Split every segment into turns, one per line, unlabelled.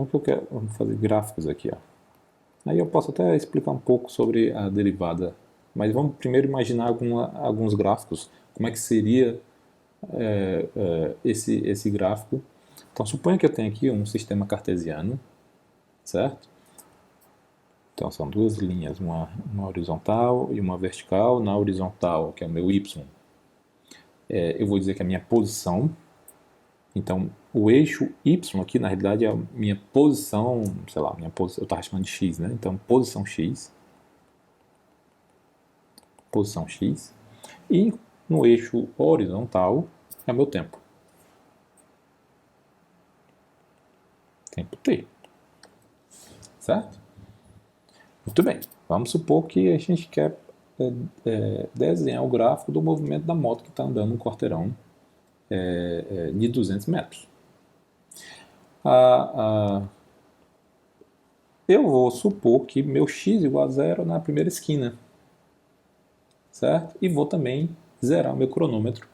que eu quero? Vamos fazer gráficos aqui, ó. Aí eu posso até explicar um pouco sobre a derivada, mas vamos primeiro imaginar alguns gráficos, como é que seria esse gráfico. Então suponha que eu tenho aqui um sistema cartesiano, certo? Então são duas linhas, uma horizontal e uma vertical. Na horizontal, que é o meu y, eu vou dizer que é a minha posição. Então o eixo y aqui na realidade é a minha posição, sei lá, minha posição, eu estava chamando de x, né? Então posição x. E no eixo horizontal é o meu tempo. Tempo t. Certo? Muito bem. Vamos supor que a gente quer desenhar o gráfico do movimento da moto que está andando no quarteirão de 200 metros. Eu vou supor que meu x igual a zero na primeira esquina. Certo? E vou também zerar o meu cronômetro,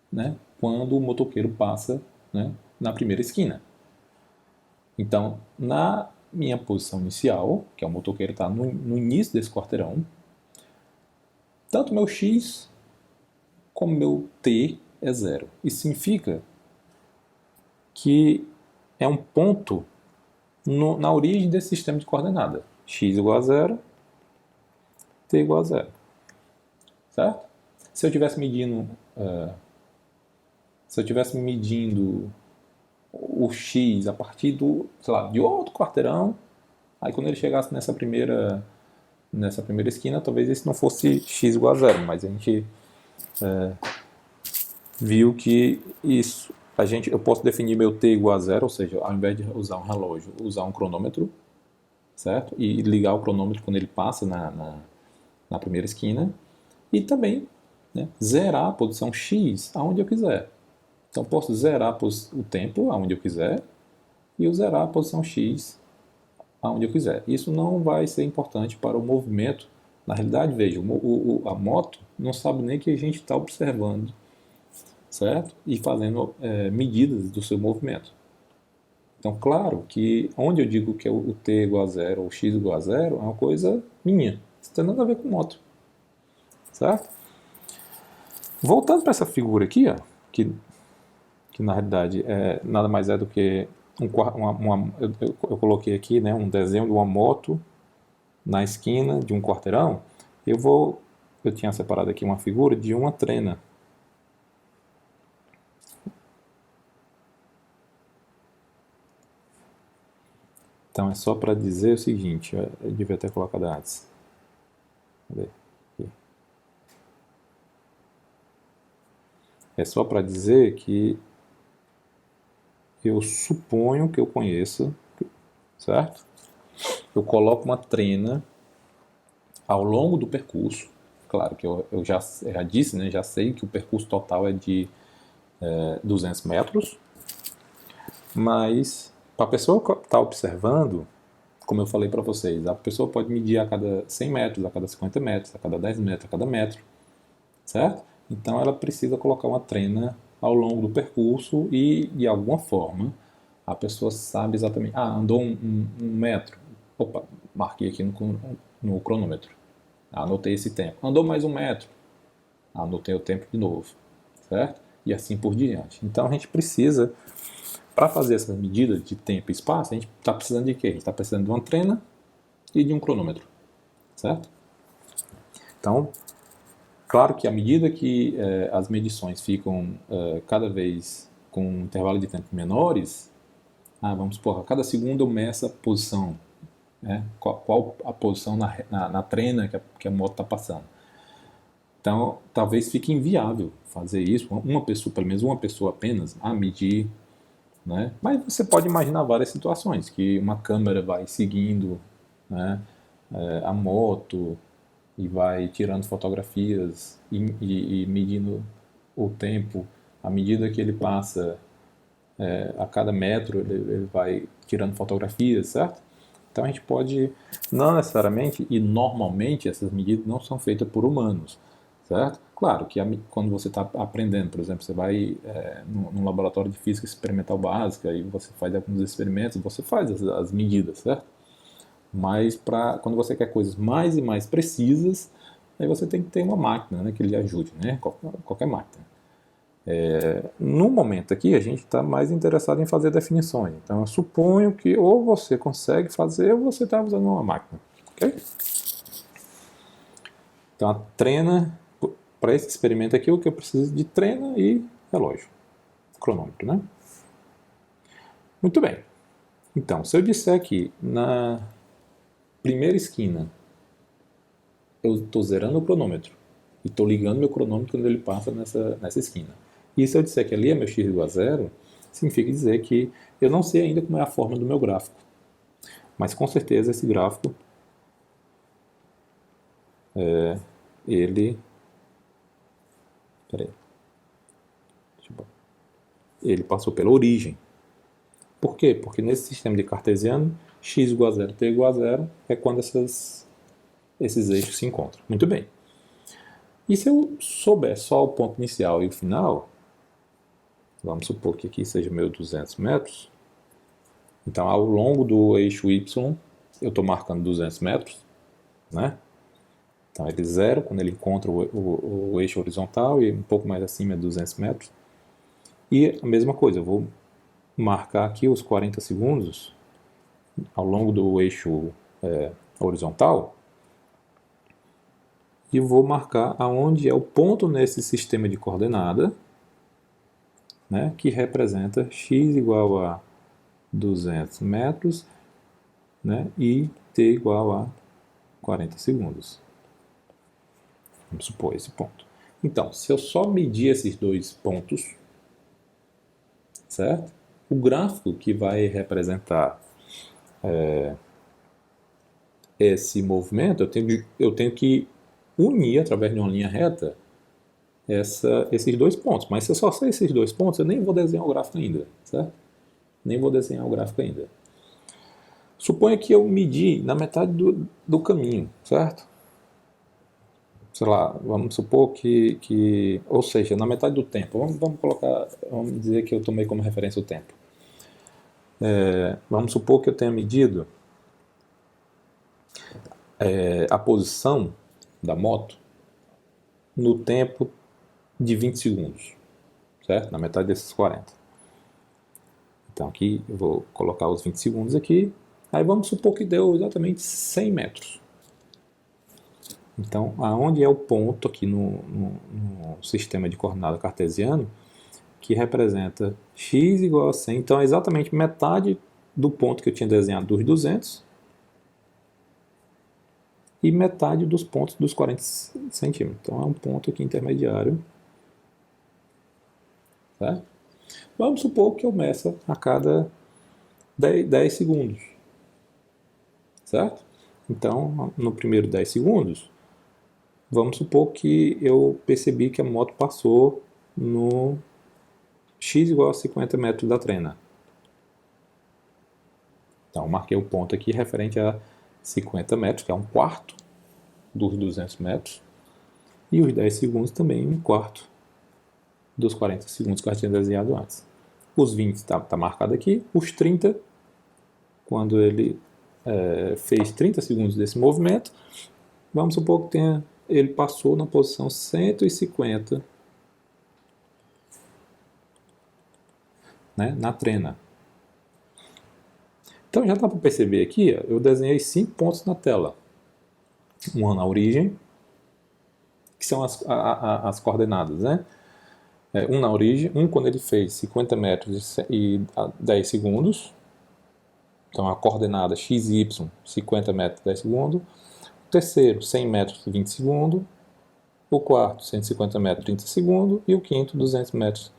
né, quando o motoqueiro passa, né, na primeira esquina. Então, na minha posição inicial, que é o motoqueiro está no início desse quarteirão, tanto meu x como meu t é zero. Isso significa que é um ponto na origem desse sistema de coordenada. X igual a zero, t igual a zero. Certo? Se eu estivesse medindo o x a partir de outro quarteirão, aí quando ele chegasse nessa primeira esquina, talvez esse não fosse x igual a zero, mas a gente viu que eu posso definir meu t igual a zero, ou seja, ao invés de usar um relógio, usar um cronômetro, certo? E ligar o cronômetro quando ele passa na primeira esquina, e também, né, zerar a posição x aonde eu quiser. Então posso zerar o tempo aonde eu quiser e zerar a posição x aonde eu quiser. Isso não vai ser importante para o movimento. Na realidade, veja, a moto não sabe nem que a gente está observando, certo? E fazendo medidas do seu movimento. Então, claro que onde eu digo que o t igual a zero ou x igual a zero é uma coisa minha. Isso não tem nada a ver com moto. Certo? Voltando para essa figura aqui, ó, que na realidade nada mais é do que eu coloquei aqui, né, um desenho de uma moto na esquina de um quarteirão. Eu tinha separado aqui uma figura de uma trena. Então é só para dizer o seguinte, eu devia ter colocado antes. Cadê? Aqui. É só para dizer que eu suponho que eu conheça, certo? Eu coloco uma trena ao longo do percurso. Claro que eu já disse, né, já sei que o percurso total é de 200 metros, mas para a pessoa que está observando, como eu falei para vocês, a pessoa pode medir a cada 100 metros, a cada 50 metros, a cada 10 metros, a cada metro, certo? Então ela precisa colocar uma trena ao longo do percurso e, de alguma forma, a pessoa sabe exatamente, andou um metro, opa, marquei aqui no cronômetro, anotei esse tempo, andou mais um metro, anotei o tempo de novo, certo? E assim por diante. Então a gente precisa, para fazer essas medidas de tempo e espaço, a gente está precisando de quê? A gente está precisando de uma trena e de um cronômetro, certo? Então, claro que à medida que as medições ficam cada vez com um intervalo de tempo menores, vamos supor, a cada segundo eu meço a posição, né? Qual a posição na trena que a moto está passando. Então, talvez fique inviável fazer isso, pelo menos uma pessoa apenas, medir, né? Mas você pode imaginar várias situações, que uma câmera vai seguindo, né, a moto e vai tirando fotografias e medindo o tempo. À medida que ele passa, a cada metro, ele vai tirando fotografias, certo? Então a gente pode, não necessariamente e normalmente essas medidas não são feitas por humanos, certo? Claro que quando você está aprendendo, por exemplo, você vai num laboratório de física experimental básica e você faz alguns experimentos, você faz as medidas, certo? Mas quando você quer coisas mais e mais precisas, aí você tem que ter uma máquina, né, que lhe ajude, né? Qualquer máquina. No momento aqui, a gente está mais interessado em fazer definições. Então, eu suponho que ou você consegue fazer ou você está usando uma máquina. Ok? Então, a trena, para esse experimento aqui, o que eu preciso de trena e relógio, cronômetro, né? Muito bem. Então, se eu disser que na primeira esquina eu estou zerando o cronômetro e estou ligando meu cronômetro quando ele passa nessa esquina. E se eu disser que ali é meu x igual a zero, significa dizer que eu não sei ainda como é a forma do meu gráfico. Mas com certeza esse gráfico, ele... Peraí. Ele passou pela origem. Por quê? Porque nesse sistema de cartesiano, x igual a zero, t igual a zero, é quando esses eixos se encontram. Muito bem. E se eu souber só o ponto inicial e o final, vamos supor que aqui seja meu 200 metros, então ao longo do eixo y, eu estou marcando 200 metros, né? Então ele zero quando ele encontra o eixo horizontal e um pouco mais acima é 200 metros. E a mesma coisa, eu vou marcar aqui os 40 segundos ao longo do eixo horizontal e vou marcar aonde é o ponto nesse sistema de coordenada, né, que representa x igual a 200 metros, né, e t igual a 40 segundos. Vamos supor esse ponto. Então, se eu só medir esses dois pontos, certo? O gráfico que vai representar esse movimento, eu tenho que unir através de uma linha reta esses dois pontos. Mas se eu só sei esses dois pontos, eu nem vou desenhar o gráfico ainda, certo? Nem vou desenhar o gráfico ainda. Suponha que eu medi na metade do caminho, certo? Sei lá, vamos supor ou seja, na metade do tempo. Vamos dizer que eu tomei como referência o tempo. Vamos supor que eu tenha medido a posição da moto no tempo de 20 segundos, certo? Na metade desses 40. Então aqui eu vou colocar os 20 segundos aqui. Aí vamos supor que deu exatamente 100 metros. Então, aonde é o ponto aqui no sistema de coordenada cartesiano que representa x igual a 100. Então, é exatamente metade do ponto que eu tinha desenhado dos 200 e metade dos pontos dos 40 centímetros. Então, é um ponto aqui intermediário. Certo? Vamos supor que eu meça a cada 10 segundos. Certo? Então, no primeiro 10 segundos, vamos supor que eu percebi que a moto passou no x igual a 50 metros da trena. Então, marquei o ponto aqui referente a 50 metros, que é um quarto dos 200 metros. E os 10 segundos também um quarto dos 40 segundos que eu tinha desenhado antes. Os 20 está marcado aqui. Os 30, quando ele fez 30 segundos desse movimento, vamos supor que ele passou na posição 150, né, na trena. Então já dá para perceber aqui, eu desenhei 5 pontos na tela. Um na origem, que são as coordenadas, né? Um na origem, um quando ele fez 50 metros e 10 segundos. Então a coordenada x e y, 50 metros, 10 segundos. O terceiro, 100 metros, 20 segundos. O quarto, 150 metros, 30 segundos. E o quinto, 200 metros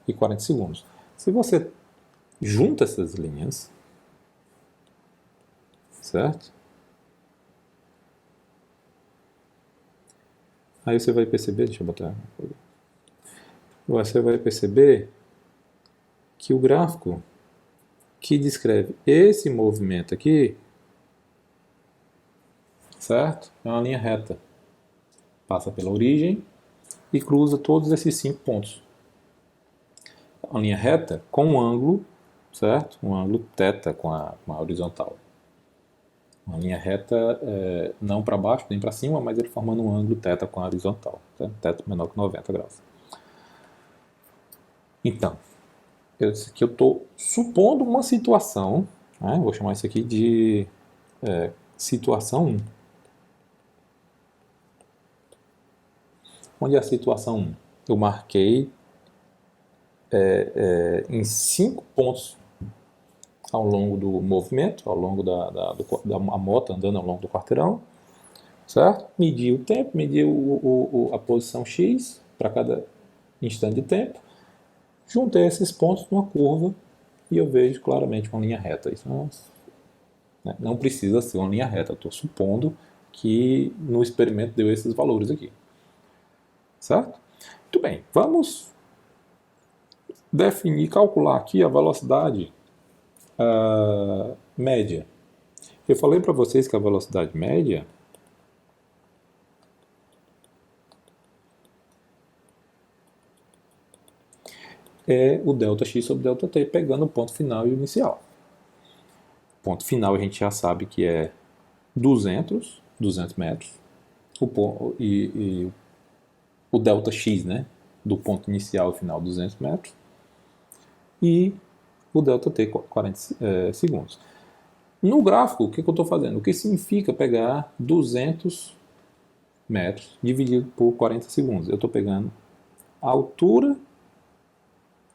e 40 segundos. Se você junta essas linhas, certo? Aí você vai perceber, deixa eu botar. Você vai perceber que o gráfico que descreve esse movimento aqui, certo? É uma linha reta. Passa pela origem, e cruza todos esses 5 pontos. Uma linha reta com um ângulo, certo? Um ângulo θ com a horizontal. Uma linha reta não para baixo nem para cima, mas ele formando um ângulo θ com a horizontal, certo? θ menor que 90 graus. Então, aqui eu estou supondo uma situação, né? Vou chamar isso aqui de situação 1. Onde é a situação 1? Eu marquei em 5 pontos ao longo do movimento, ao longo da moto andando ao longo do quarteirão, certo? Medi o tempo, medi a posição X para cada instante de tempo, juntei esses pontos numa curva e eu vejo claramente uma linha reta. Isso não precisa ser uma linha reta, estou supondo que no experimento deu esses valores aqui, certo? Muito bem, vamos calcular aqui a velocidade média. Eu falei para vocês que a velocidade média é o ΔX sobre ΔT, pegando o ponto final e o inicial. O ponto final a gente já sabe que é 200 metros, e o ΔX, né, do ponto inicial ao final 200 metros, e o ΔT 40 segundos. No gráfico, o que eu estou fazendo? O que significa pegar 200 metros dividido por 40 segundos? Eu estou pegando a altura,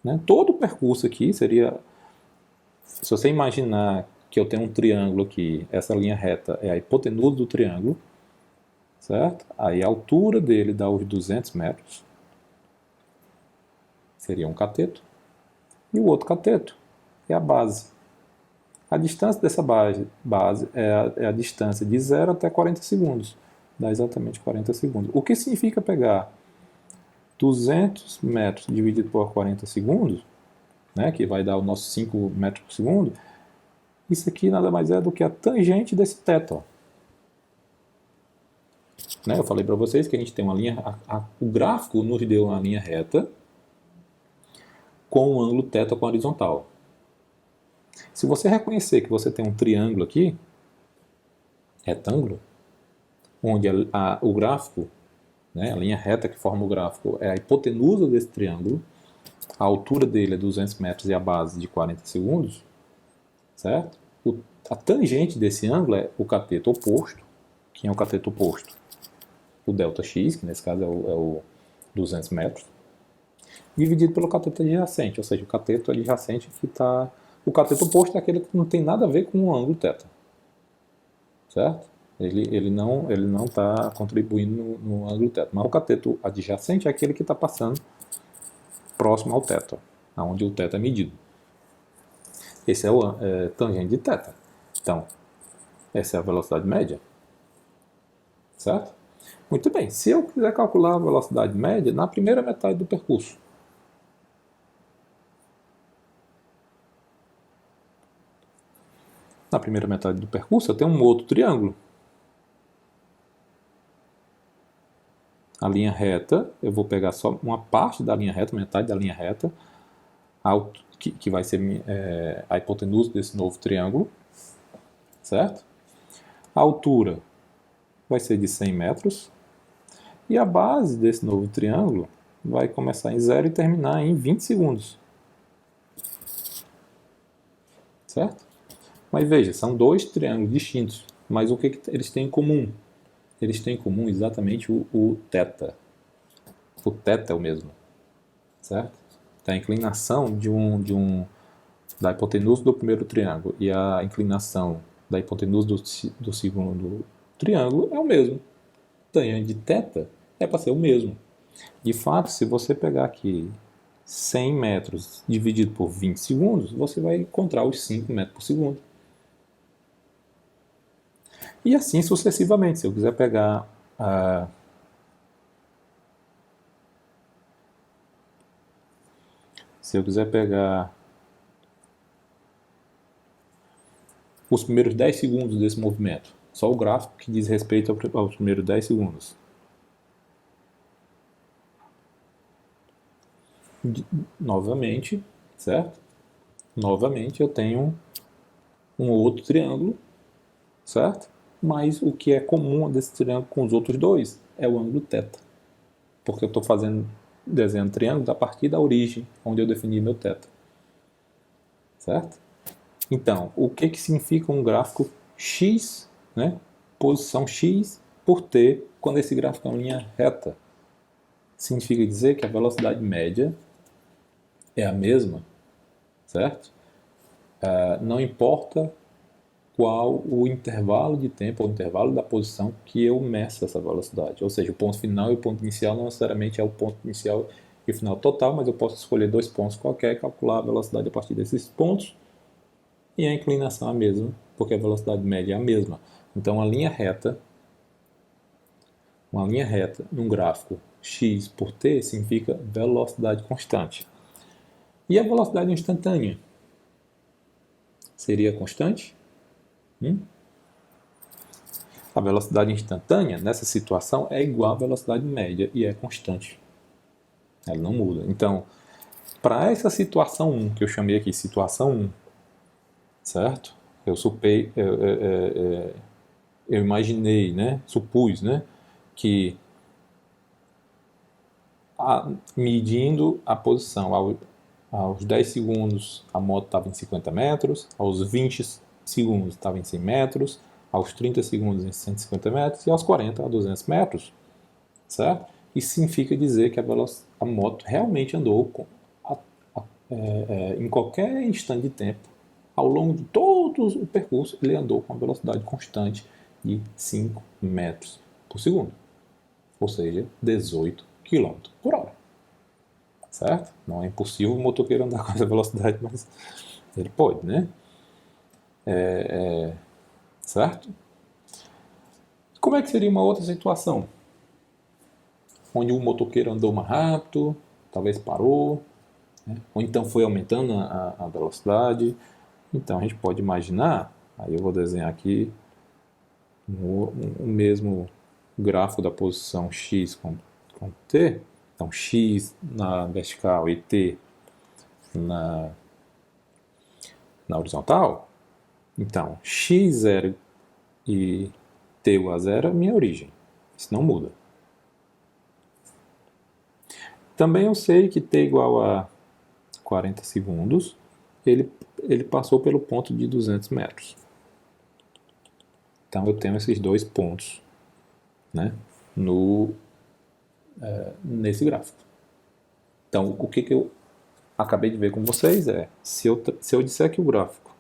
né? Todo o percurso aqui seria, se você imaginar que eu tenho um triângulo aqui, essa linha reta é a hipotenusa do triângulo, certo? Aí a altura dele dá os 200 metros, seria um cateto, e o outro cateto é a base. A distância dessa base é a distância de 0 até 40 segundos. Dá exatamente 40 segundos. O que significa pegar 200 metros dividido por 40 segundos, né, que vai dar o nosso 5 metros por segundo, isso aqui nada mais é do que a tangente desse θ. Né, eu falei para vocês que a gente tem uma linha, o gráfico nos deu uma linha reta com um ângulo θ com a horizontal. Se você reconhecer que você tem um triângulo aqui, retângulo, onde o gráfico, né, a linha reta que forma o gráfico é a hipotenusa desse triângulo, a altura dele é 200 metros e a base de 40 segundos, certo? A tangente desse ângulo é o cateto oposto. Quem é o cateto oposto? O ΔX, que nesse caso é o 200 metros, dividido pelo cateto adjacente, ou seja, o cateto adjacente que está... O cateto oposto é aquele que não tem nada a ver com o ângulo θ, certo? Ele não está contribuindo no ângulo θ, mas o cateto adjacente é aquele que está passando próximo ao θ, onde o θ é medido. Esse é o tangente de θ. Então, essa é a velocidade média, certo? Muito bem, se eu quiser calcular a velocidade média na primeira metade do percurso, eu tenho um outro triângulo. A linha reta, eu vou pegar só uma parte da linha reta, metade da linha reta, que vai ser a hipotenusa desse novo triângulo, certo? A altura vai ser de 100 metros, e a base desse novo triângulo vai começar em 0 e terminar em 20 segundos. Certo? Mas veja, são dois triângulos distintos, mas o que eles têm em comum? Eles têm em comum exatamente o θ. O θ é o mesmo, certo? Então, a inclinação da hipotenusa do primeiro triângulo e a inclinação da hipotenusa do segundo triângulo é o mesmo. Tangente de θ é para ser o mesmo. De fato, se você pegar aqui 100 metros dividido por 20 segundos, você vai encontrar os 5 metros por segundo. E assim sucessivamente. Se eu quiser pegar os primeiros 10 segundos desse movimento, só o gráfico que diz respeito aos primeiros 10 segundos. Novamente, certo? Novamente eu tenho um outro triângulo, certo? Mas o que é comum desse triângulo com os outros dois é o ângulo θ. Porque eu estou desenhando triângulos a partir da origem, onde eu defini meu θ. Certo? Então, o que significa um gráfico x, né? Posição x por t, quando esse gráfico é uma linha reta? Significa dizer que a velocidade média é a mesma, certo? Não importa qual o intervalo de tempo, ou o intervalo da posição que eu meço essa velocidade. Ou seja, o ponto final e o ponto inicial não necessariamente é o ponto inicial e o final total, mas eu posso escolher dois pontos qualquer, calcular a velocidade a partir desses pontos, e a inclinação é a mesma, porque a velocidade média é a mesma. Então, uma linha reta num gráfico x por t significa velocidade constante. E a velocidade instantânea? Seria constante? A velocidade instantânea, nessa situação, é igual à velocidade média e é constante. Ela não muda. Então, para essa situação 1, que eu chamei aqui situação 1, certo? Eu imaginei, né? Supus, né? Que medindo a posição aos 10 segundos a moto estava em 50 metros, aos 20 segundos estava em 100 metros, aos 30 segundos em 150 metros e aos 40 a 200 metros, certo? Isso significa dizer que a moto realmente andou em qualquer instante de tempo, ao longo de todo o percurso, ele andou com uma velocidade constante de 5 metros por segundo, ou seja, 18 km por hora. Certo? Não é impossível o motoqueiro andar com essa velocidade, mas ele pode, né? Certo? Como é que seria uma outra situação? Onde o motoqueiro andou mais rápido, talvez parou, né? Ou então foi aumentando a velocidade. Então a gente pode imaginar, aí eu vou desenhar aqui o mesmo gráfico da posição x com t. Então x na vertical e t na horizontal. Então, x0 e t igual a zero é a minha origem. Isso não muda. Também eu sei que t igual a 40 segundos, ele passou pelo ponto de 200 metros. Então eu tenho esses dois pontos, né, nesse gráfico. Então, o que eu acabei de ver com vocês é, se eu disser que o gráfico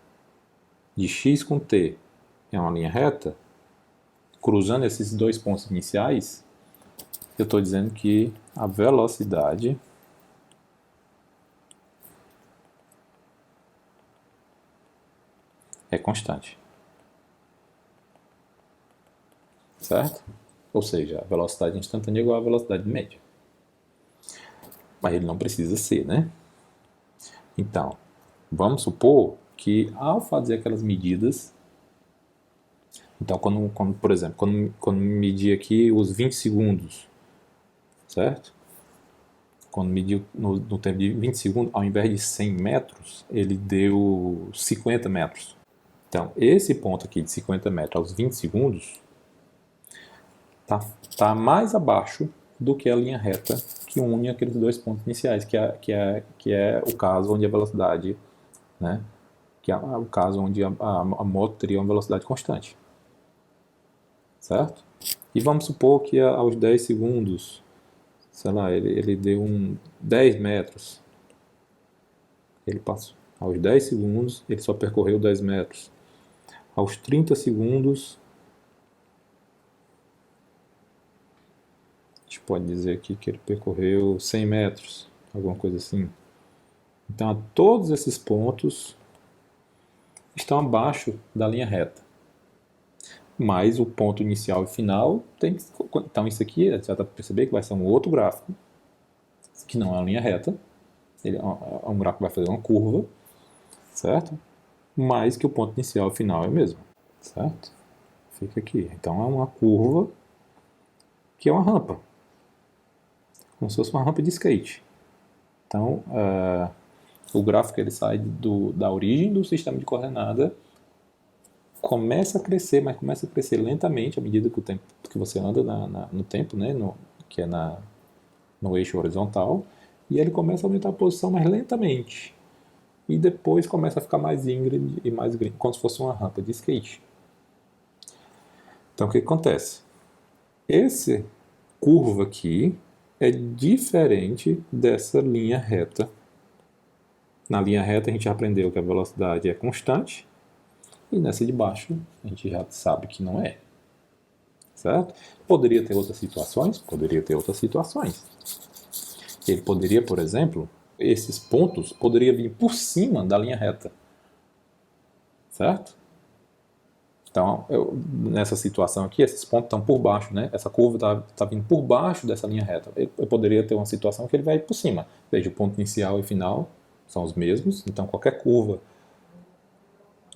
de x com t é uma linha reta, cruzando esses dois pontos iniciais, eu estou dizendo que a velocidade é constante. Certo? Ou seja, a velocidade instantânea é igual à velocidade média. Mas ele não precisa ser, né? Então, vamos supor que ao fazer aquelas medidas, então por exemplo, quando medir aqui os 20 segundos, certo? Quando mediu no tempo de 20 segundos, ao invés de 100 metros, ele deu 50 metros. Então, esse ponto aqui de 50 metros aos 20 segundos tá mais abaixo do que a linha reta que une aqueles dois pontos iniciais, que é o caso onde a velocidade, né, que é o caso onde a moto teria uma velocidade constante. Certo? E vamos supor que aos 10 segundos, sei lá, ele deu 10 metros. Ele passou. Aos 10 segundos, ele só percorreu 10 metros. Aos 30 segundos, a gente pode dizer aqui que ele percorreu 100 metros, alguma coisa assim. Então, todos esses pontos estão abaixo da linha reta. Mas o ponto inicial e final tem que... Então, isso aqui, já dá para perceber que vai ser um outro gráfico, que não é uma linha reta. Ele é um gráfico que vai fazer uma curva, certo? Mas que o ponto inicial e final é o mesmo, certo? Fica aqui. Então, é uma curva que é uma rampa. Como se fosse uma rampa de skate. Então, o gráfico ele sai da origem do sistema de coordenada, começa a crescer, mas começa a crescer lentamente à medida que o tempo que você anda no tempo, né, que é no eixo horizontal, e ele começa a aumentar a posição mais lentamente. E depois começa a ficar mais íngreme e mais íngreme, como se fosse uma rampa de skate. Então, o que acontece? Essa curva aqui é diferente dessa linha reta. Na linha reta, a gente já aprendeu que a velocidade é constante, e nessa de baixo, a gente já sabe que não é. Certo? Poderia ter outras situações? Poderia ter outras situações. Ele poderia, por exemplo, esses pontos poderiam vir por cima da linha reta. Certo? Então, nessa situação aqui, esses pontos estão por baixo, né? Essa curva está vindo por baixo dessa linha reta. Eu poderia ter uma situação que ele vai por cima. Veja, o ponto inicial e final são os mesmos, então qualquer curva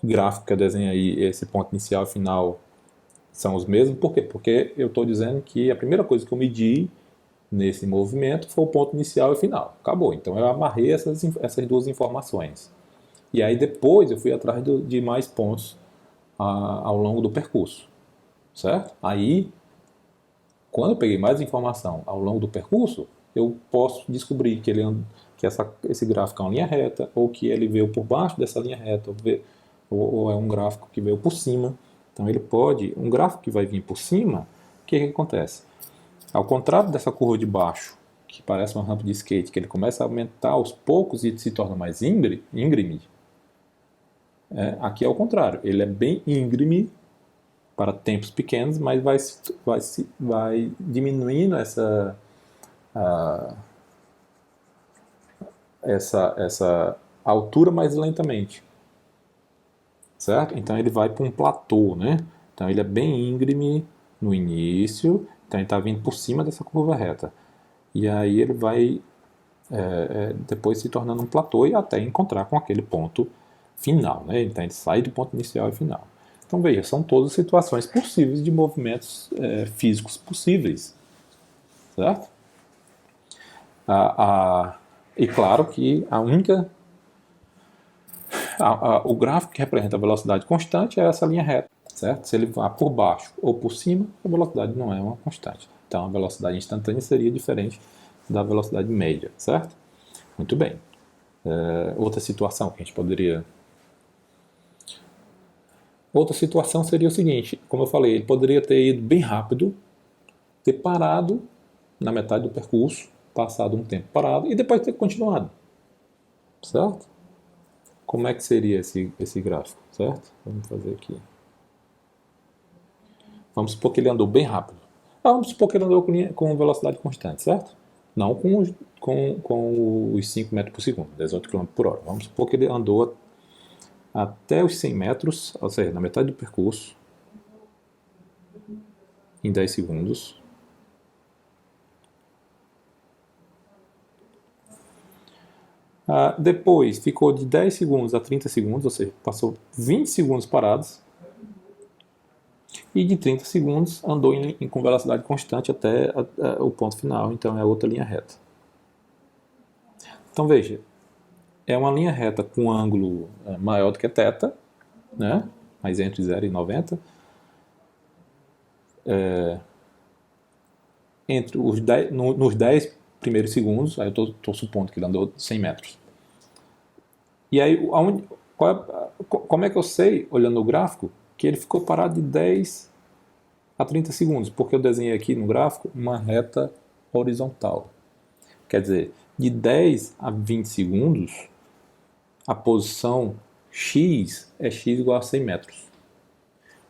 gráfica que eu desenhe aí, esse ponto inicial e final são os mesmos. Por quê? Porque eu estou dizendo que a primeira coisa que eu medi nesse movimento foi o ponto inicial e final. Acabou. Então eu amarrei essas duas informações. E aí depois eu fui atrás de mais pontos ao longo do percurso. Certo? Aí, quando eu peguei mais informação ao longo do percurso, eu posso descobrir que esse gráfico é uma linha reta, ou que ele veio por baixo dessa linha reta, ou é um gráfico que veio por cima. Então ele pode, um gráfico que vai vir por cima, o que acontece? Ao contrário dessa curva de baixo, que parece uma rampa de skate, que ele começa a aumentar aos poucos e se torna mais íngreme, aqui é o contrário. Ele é bem íngreme para tempos pequenos, mas vai diminuindo essa altura mais lentamente. Certo? Então ele vai para um platô, né? Então ele é bem íngreme no início, então ele está vindo por cima dessa curva reta. E aí ele vai depois se tornando um platô e até encontrar com aquele ponto final, né? Então ele sai do ponto inicial e final. Então veja, são todas situações possíveis de movimentos físicos possíveis, certo? E claro que o gráfico que representa a velocidade constante é essa linha reta, certo? Se ele vá por baixo ou por cima, a velocidade não é uma constante. Então a velocidade instantânea seria diferente da velocidade média, certo? Muito bem. Outra situação que a gente poderia... Outra situação seria o seguinte, como eu falei, ele poderia ter ido bem rápido, ter parado na metade do percurso, passado um tempo parado e depois ter continuado, certo? Como é que seria esse gráfico, certo? Vamos fazer aqui. Vamos supor que ele andou bem rápido. Vamos supor que ele andou com velocidade constante, certo? Não com os 5 metros por segundo, 18 km por hora. Vamos supor que ele andou até os 100 metros, ou seja, na metade do percurso, em 10 segundos. Depois ficou de 10 segundos a 30 segundos, ou seja, passou 20 segundos parados. E de 30 segundos andou com velocidade constante até o ponto final, então é outra linha reta. Então veja, é uma linha reta com ângulo maior do que θ, né? Mas entre 0 e 90. Entre nos 10 primeiros segundos, aí eu estou supondo que ele andou 100 metros. E aí, como é que eu sei, olhando o gráfico, que ele ficou parado de 10 a 30 segundos? Porque eu desenhei aqui no gráfico uma reta horizontal. Quer dizer, de 10 a 20 segundos, a posição x é x igual a 100 metros.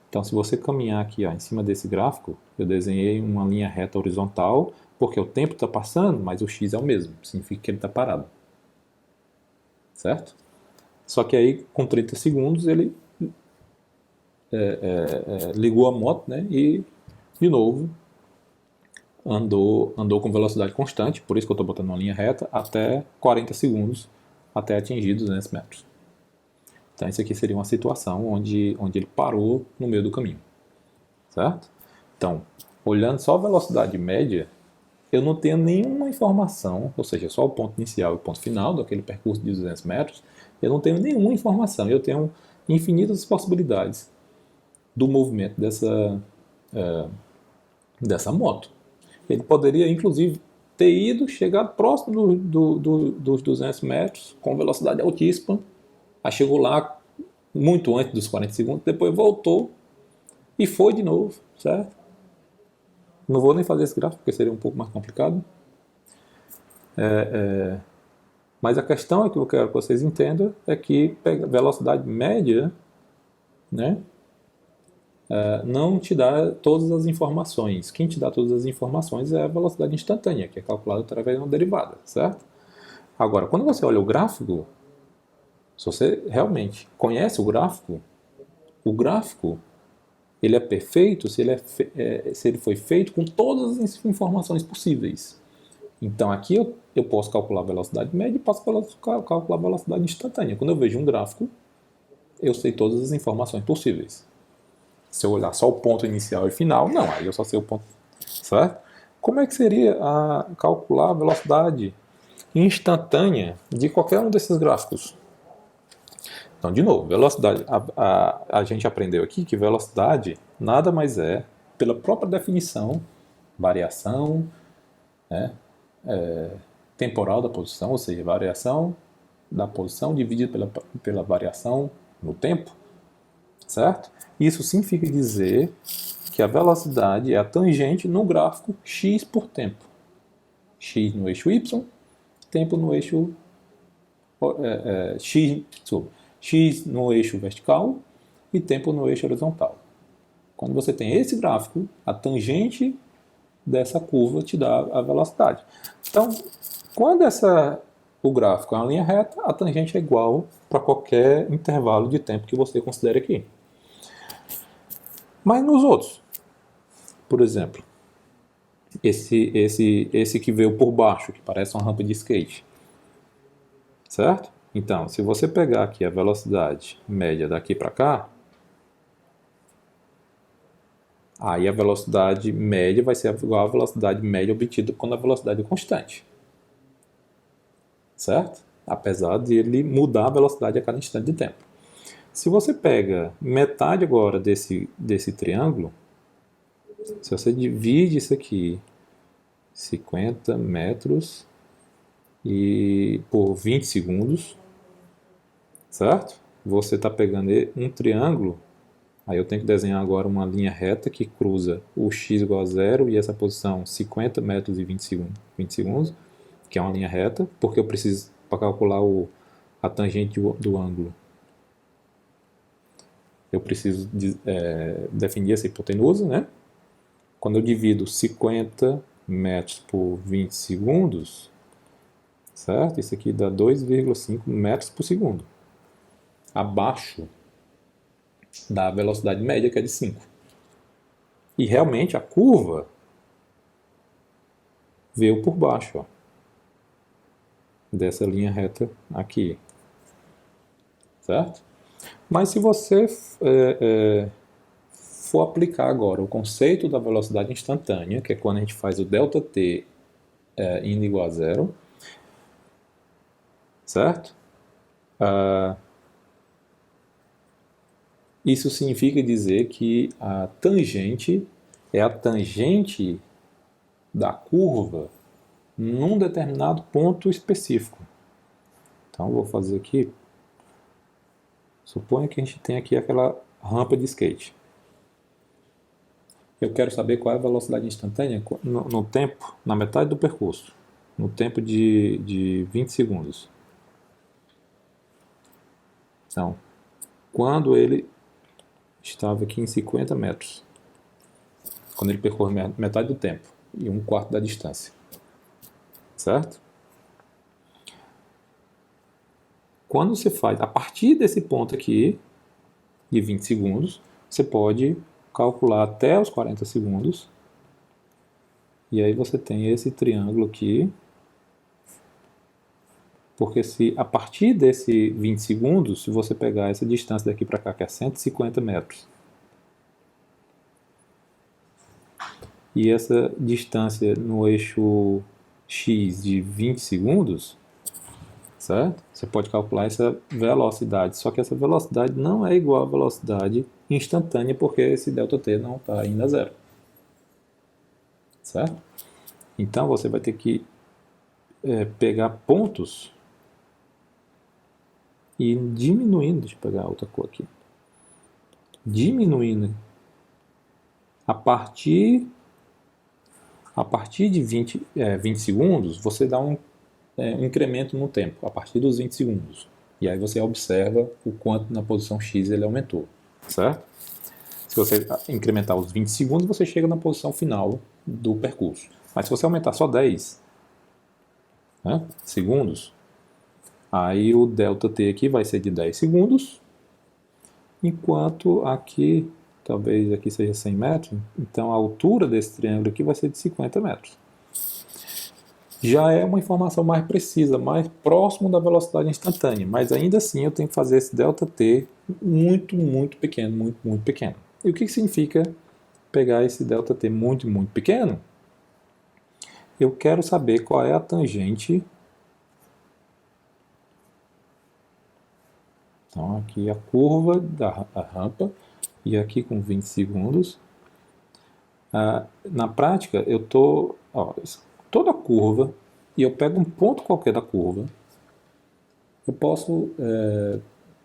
Então, se você caminhar aqui em cima desse gráfico, eu desenhei uma linha reta horizontal, porque o tempo está passando, mas o x é o mesmo, significa que ele está parado. Certo? Só que aí, com 30 segundos, ele ligou a moto, né, e, de novo, andou com velocidade constante, por isso que eu estou botando uma linha reta, até 40 segundos, até atingir 200 metros. Então, isso aqui seria uma situação onde ele parou no meio do caminho. Certo? Então, olhando só a velocidade média, eu não tenho nenhuma informação, ou seja, só o ponto inicial e o ponto final daquele percurso de 200 metros, eu não tenho nenhuma informação, eu tenho infinitas possibilidades do movimento dessa moto. Ele poderia, inclusive, ter ido, chegado próximo dos 200 metros, com velocidade altíssima, aí chegou lá muito antes dos 40 segundos, depois voltou e foi de novo, certo? Não vou nem fazer esse gráfico, porque seria um pouco mais complicado. Mas a questão é que eu quero que vocês entendam é que velocidade média, né, não te dá todas as informações. Quem te dá todas as informações é a velocidade instantânea, que é calculada através de uma derivada, certo? Agora, quando você olha o gráfico, se você realmente conhece o gráfico ele é perfeito se ele foi feito com todas as informações possíveis. Então aqui eu posso calcular a velocidade média e posso calcular a velocidade instantânea. Quando eu vejo um gráfico, eu sei todas as informações possíveis. Se eu olhar só o ponto inicial e final, não, aí eu só sei o ponto, certo? Como é que seria calcular a velocidade instantânea de qualquer um desses gráficos? Então, de novo, velocidade. A gente aprendeu aqui que velocidade nada mais é, pela própria definição, variação, né, temporal da posição, ou seja, variação da posição dividida pela variação no tempo, certo? Isso significa dizer que a velocidade é a tangente no gráfico x por tempo. X no eixo y, tempo no eixo x no eixo vertical e tempo no eixo horizontal. Quando você tem esse gráfico, a tangente dessa curva te dá a velocidade. Então, quando o gráfico é uma linha reta, a tangente é igual para qualquer intervalo de tempo que você considere aqui. Mas nos outros, por exemplo, esse que veio por baixo, que parece uma rampa de skate, certo? Então, se você pegar aqui a velocidade média daqui para cá, aí a velocidade média vai ser igual à velocidade média obtida quando a velocidade é constante. Certo? Apesar de ele mudar a velocidade a cada instante de tempo. Se você pega metade agora desse triângulo, se você divide isso aqui, 50 metros e por 20 segundos, certo? Você está pegando um triângulo, aí eu tenho que desenhar agora uma linha reta que cruza o x igual a zero e essa posição 50 metros e 20 segundos, que é uma linha reta, porque eu preciso, para calcular a tangente do ângulo, eu preciso definir essa hipotenusa, né? Quando eu divido 50 metros por 20 segundos, certo? Isso aqui dá 2,5 metros por segundo. Abaixo da velocidade média, que é de 5. E realmente a curva veio por baixo, ó, dessa linha reta aqui. Certo? Mas se você for aplicar agora o conceito da velocidade instantânea, que é quando a gente faz o ΔT indo igual a zero, certo? Isso significa dizer que a tangente é a tangente da curva num determinado ponto específico. Então, vou fazer aqui. Suponha que a gente tem aqui aquela rampa de skate. Eu quero saber qual é a velocidade instantânea no tempo, na metade do percurso, no tempo de 20 segundos. Então, quando ele estava aqui em 50 metros, quando ele percorre metade do tempo e um quarto da distância, certo? Quando você faz, a partir desse ponto aqui, de 20 segundos, você pode calcular até os 40 segundos, e aí você tem esse triângulo aqui, porque se a partir desse 20 segundos, se você pegar essa distância daqui para cá, que é 150 metros, e essa distância no eixo x de 20 segundos, certo? Você pode calcular essa velocidade, só que essa velocidade não é igual à velocidade instantânea, porque esse ΔT não está ainda a zero, certo? Então você vai ter que pegar pontos e ir diminuindo, deixa eu pegar outra cor aqui, diminuindo a partir de 20 segundos, você dá um incremento no tempo, a partir dos 20 segundos. E aí você observa o quanto na posição X ele aumentou, certo? Se você incrementar os 20 segundos, você chega na posição final do percurso. Mas se você aumentar só 10 segundos, aí o ΔT aqui vai ser de 10 segundos, enquanto aqui, talvez aqui seja 100 metros, então a altura desse triângulo aqui vai ser de 50 metros. Já é uma informação mais precisa, mais próximo da velocidade instantânea, mas ainda assim eu tenho que fazer esse ΔT muito, muito pequeno, muito, muito pequeno. E o que significa pegar esse ΔT muito, muito pequeno? Eu quero saber qual é a tangente. Então aqui a curva da rampa e aqui com 20 segundos. Na prática eu estou toda a curva e eu pego um ponto qualquer da curva. Eu posso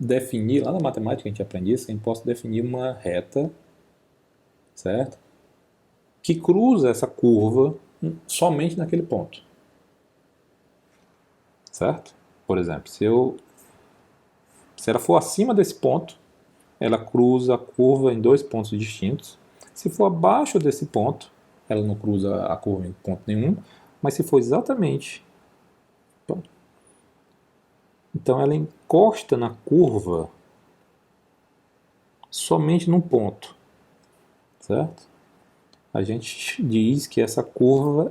definir, lá na matemática a gente aprende isso, eu posso definir uma reta, certo? Que cruza essa curva somente naquele ponto, certo? Por exemplo, se ela for acima desse ponto, ela cruza a curva em dois pontos distintos. Se for abaixo desse ponto, ela não cruza a curva em ponto nenhum, mas se for exatamente, então ela encosta na curva somente num ponto, certo? A gente diz que essa curva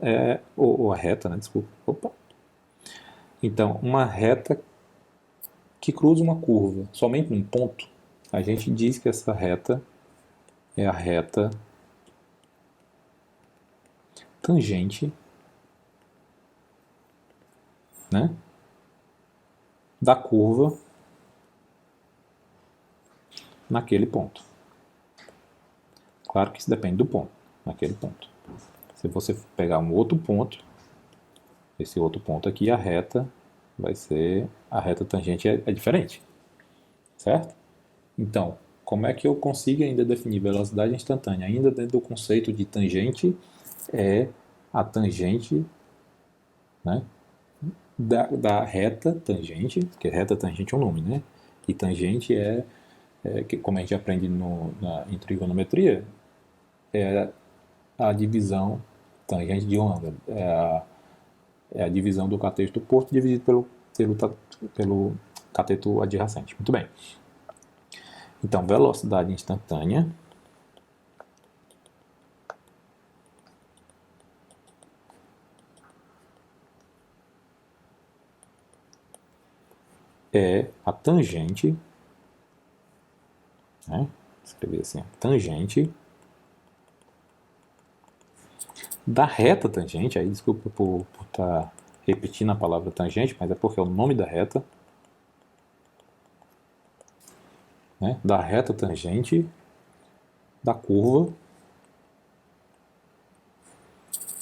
ou a reta, né? Desculpa. Opa. Então, uma reta que cruza uma curva somente num ponto, a gente diz que essa reta é a reta tangente, né, da curva naquele ponto. Claro que isso depende do ponto, naquele ponto. Se você pegar um outro ponto, esse outro ponto aqui, a reta vai ser, a reta tangente é diferente, certo? Então, como é que eu consigo ainda definir velocidade instantânea? Ainda dentro do conceito de tangente, é a tangente, né, da reta tangente, que reta tangente é um nome, né? E tangente que, como a gente aprende em trigonometria, é a divisão, tangente de um ângulo, é a divisão do cateto oposto dividido pelo cateto adjacente. Muito bem. Então, velocidade instantânea é a tangente, né? Escrever assim, tangente da reta tangente, aí desculpa por estar repetindo a palavra tangente, mas é porque é o nome da reta, né? Da reta tangente da curva,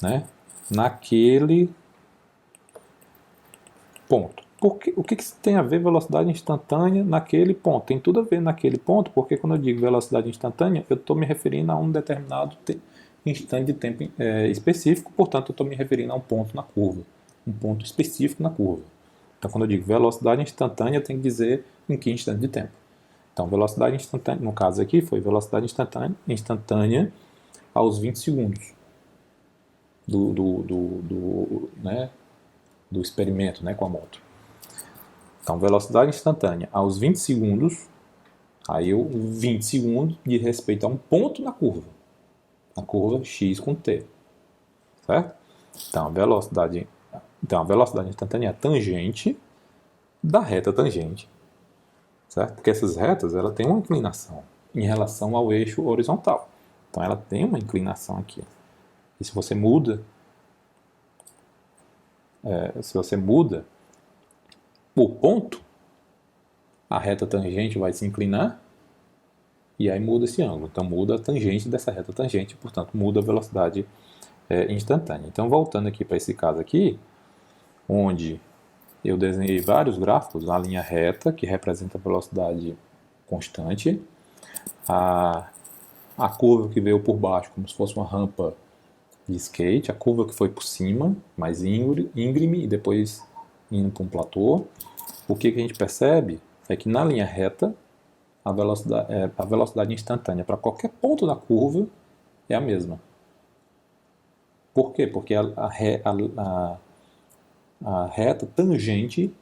né, naquele ponto. O que tem a ver velocidade instantânea naquele ponto? Tem tudo a ver naquele ponto, porque quando eu digo velocidade instantânea, eu estou me referindo a um determinado instante de tempo específico, portanto eu estou me referindo a um ponto na curva, um ponto específico na curva. Então quando eu digo velocidade instantânea, eu tenho que dizer em que instante de tempo. Então velocidade instantânea, no caso aqui, foi velocidade instantânea aos 20 segundos né, do experimento, né, com a moto. Então, velocidade instantânea aos 20 segundos, aí eu 20 segundos de respeito a um ponto na curva x com t, certo? Então, a velocidade instantânea é a tangente da reta tangente, certo? Porque essas retas, ela tem uma inclinação em relação ao eixo horizontal. Então, ela tem uma inclinação aqui. E se você muda, o ponto, a reta tangente vai se inclinar e aí muda esse ângulo. Então muda a tangente dessa reta tangente, portanto muda a velocidade instantânea. Então voltando aqui para esse caso aqui, onde eu desenhei vários gráficos, a linha reta, que representa a velocidade constante, a curva que veio por baixo, como se fosse uma rampa de skate, a curva que foi por cima, mais íngreme, e depois indo para um platô. O que a gente percebe é que na linha reta, a velocidade instantânea para qualquer ponto da curva é a mesma. Por quê? Porque a reta tangente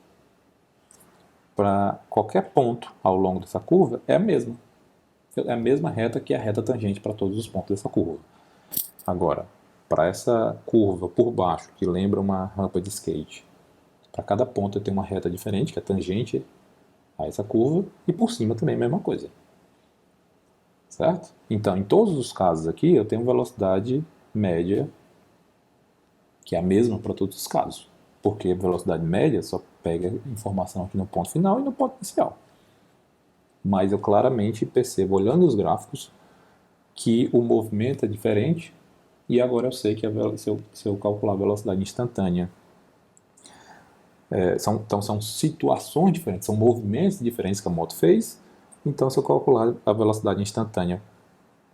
para qualquer ponto ao longo dessa curva é a mesma. É a mesma reta que a reta tangente para todos os pontos dessa curva. Agora, para essa curva por baixo, que lembra uma rampa de skate, para cada ponto eu tenho uma reta diferente, que é tangente a essa curva, e por cima também a mesma coisa. Certo? Então, em todos os casos aqui, eu tenho velocidade média, que é a mesma para todos os casos. Porque a velocidade média só pega informação aqui no ponto final e no ponto inicial. Mas eu claramente percebo, olhando os gráficos, que o movimento é diferente, e agora eu sei que se eu calcular a velocidade instantânea, então são situações diferentes, são movimentos diferentes que a moto fez. Então, se eu calcular a velocidade instantânea,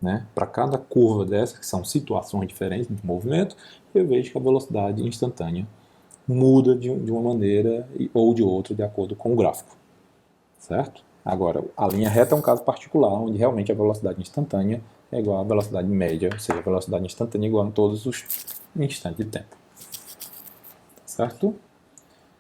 né, para cada curva dessa, que são situações diferentes de movimento, eu vejo que a velocidade instantânea muda de uma maneira ou de outra de acordo com o gráfico. Certo? Agora, a linha reta é um caso particular, onde realmente a velocidade instantânea é igual à velocidade média, ou seja, a velocidade instantânea é igual a todos os instantes de tempo. Certo?